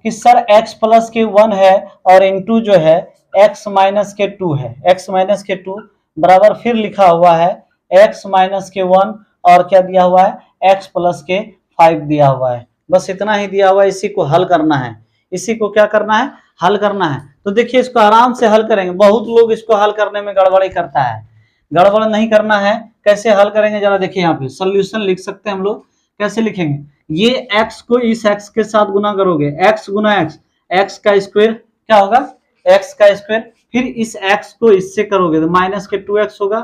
कि sir x plus के 1 है और इनटू जो है x माइनस के 2 है, x माइनस के 2 बराबर फिर लिखा हुआ है x माइनस के 1 और क्या दिया हुआ है x प्लस के 5 दिया हुआ है। बस इतना ही दिया हुआ है, इसी को हल करना है, इसी को क्या करना है, हल करना है। तो देखिए इसको आराम से हल करेंगे। बहुत लोग इसको हल करने में गड़बड़ी करता है, गड़बड़ नहीं करना है। कैसे हल करेंगे जरा देखिए, यहाँ पे सोल्यूशन लिख सकते हैं हम लोग। कैसे लिखेंगे, ये x को इस x के साथ गुना करोगे, x गुना x, x का स्क्वायर क्या होगा, x का स्क्वायर, फिर इस x को इससे करोगे तो माइनस के 2x होगा,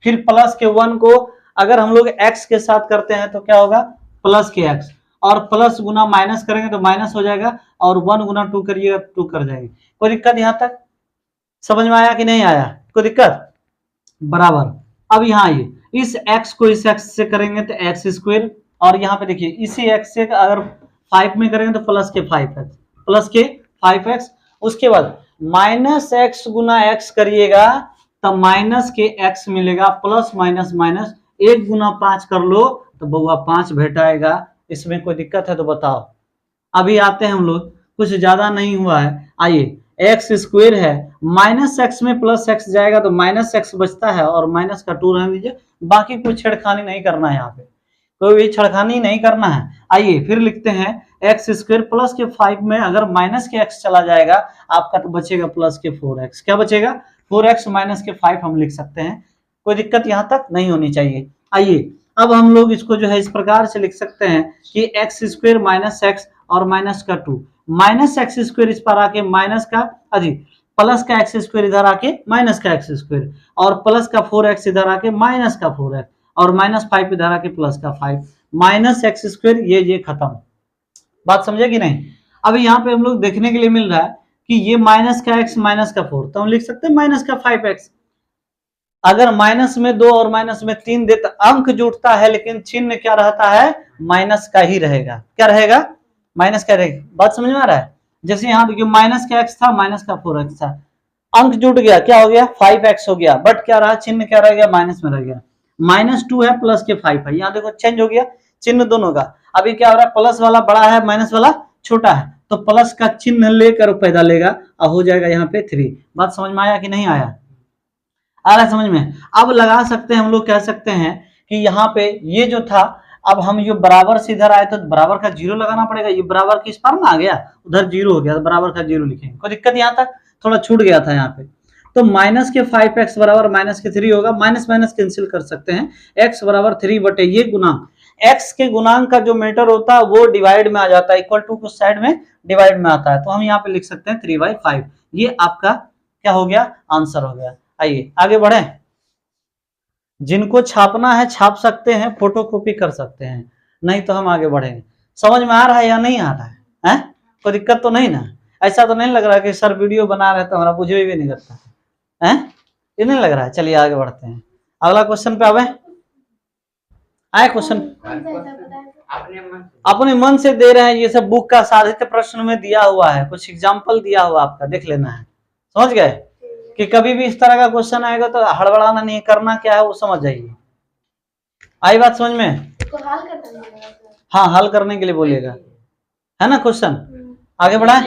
फिर प्लस के 1 को अगर हम लोग x के साथ करते हैं तो क्या होगा प्लस के x, और प्लस गुना माइनस करेंगे तो माइनस हो जाएगा, और 1 गुना 2 करिएगा 2 कर जाएगी। कोई दिक्कत यहाँ तक समझ में आया कि नहीं आया, कोई दिक्कत, बराबर। अब यहाँ ये इस x को इस x से करेंगे तो x स्क्वायर, और यहाँ पे देखिए इसी x से अगर 5 में करेंगे तो प्लस के 5x, प्लस के 5x, उसके बाद माइनस x गुना x करिएगा तो माइनस के x मिलेगा, प्लस माइनस माइनस 1 गुना 5 कर लो तो बउआ 5 भेटाएगा। इसमें कोई दिक्कत है तो बताओ। अभी आते हैं हम लोग, कुछ ज्यादा नहीं हुआ है, आइए एक्स स्क्वायर है, माइनस एक्स में प्लस एक्स जाएगा तो माइनस एक्स बचता है और माइनस का 2 रहने दीजिए। बाकी कोई छेड़खानी नहीं करना है, यहाँ पे कोई भी छेड़खानी नहीं करना है। आइए फिर लिखते हैं एक्स स्क्वायर प्लस के 5 में अगर माइनस के एक्स चला जाएगा आपका तो बचेगा प्लस के 4x। क्या बचेगा 4x माइनस के 5 हम लिख सकते हैं, कोई दिक्कत यहाँ तक नहीं होनी चाहिए। आइए अब हम लोग इसको जो है इस प्रकार से लिख सकते हैं कि एक्स स्क्वायर माइनस एक्स और माइनस का 2, माइनस एक्स स्क्वायर इस पर आके माइनस का अधिक प्लस का एक्स स्क्वायर इधर आके माइनस का एक्स स्क्वायर, और प्लस का 4x इधर आके माइनस का 4x, और माइनस 5 इधर आके प्लस का 5, माइनस एक्स स्क्वायर, ये खत्म। बात समझे कि नहीं। अभी यहाँ पे हम लोग देखने के लिए मिल रहा है कि ये माइनस का x माइनस का 4, तो हम लिख सकते हैं माइनस का 5x। अगर माइनस में 2 और माइनस में 3 देता अंक जुटता है, लेकिन चिन्ह क्या रहता है, माइनस का ही रहेगा। क्या रहेगा, माइनस का रहेगा। बात समझ में आ रहा है। जैसे यहाँ देखिए माइनस का x था, माइनस का 4x था, अंक जुट गया, क्या हो गया 5x हो गया, बट क्या रहा, चिन्ह क्या रह गया, माइनस में रह गया। -2 है प्लस के 5 है, यहाँ देखो चेंज हो गया चिन्ह दोनों का। अभी क्या हो रहा है, प्लस वाला बड़ा है माइनस वाला छोटा है, तो प्लस का चिन्ह लेकर पैदा लेगा और हो जाएगा यहाँ पे 3। बात समझ में आया कि नहीं आया, आ रहा समझ में। अब लगा सकते हैं हम लोग, कह सकते हैं कि यहाँ पे ये जो था, अब हम ये बराबर से इधर आए तो बराबर का 0 लगाना पड़ेगा। ये बराबर के इस पार में आ गया, उधर 0 हो गया, तो बराबर का 0 लिखेंगे। कोई दिक्कत यहाँ तक, थोड़ा छूट गया था यहाँ पे। तो माइनस के 5x बराबर माइनस के 3 होगा, माइनस माइनस कैंसिल कर सकते हैं, x बराबर 3 बटे ये गुणांक, x के गुणांक का जो मीटर होता है वो डिवाइड में आ जाता है, इक्वल टू को साइड में डिवाइड में आता है, तो हम यहाँ पे लिख सकते हैं 3/5। ये आपका क्या हो गया, आंसर हो गया। आइए आगे बढ़े। जिनको छापना है छाप सकते हैं, फोटो कॉपी कर सकते हैं, नहीं तो हम आगे बढ़ेंगे। समझ में आ रहा है या नहीं आ रहा है, कोई दिक्कत तो नहीं ना। ऐसा तो नहीं लग रहा कि सर वीडियो बना रहे तो हमारा बुझे भी नहीं करता है, ये नहीं लग रहा है। चलिए आगे बढ़ते हैं, अगला क्वेश्चन पे आए क्वेश्चन अपने मन से दे रहे हैं। ये सब बुक का साधित प्रश्न में दिया हुआ है, कुछ एग्जाम्पल दिया हुआ आपका, देख लेना है। समझ गए कि कभी भी इस तरह का क्वेश्चन आएगा तो हड़बड़ाना नहीं, करना क्या है वो समझ जाइए। आई बात समझ में, हाँ हल करने के लिए बोलिएगा, है ना क्वेश्चन। आगे बढ़ा।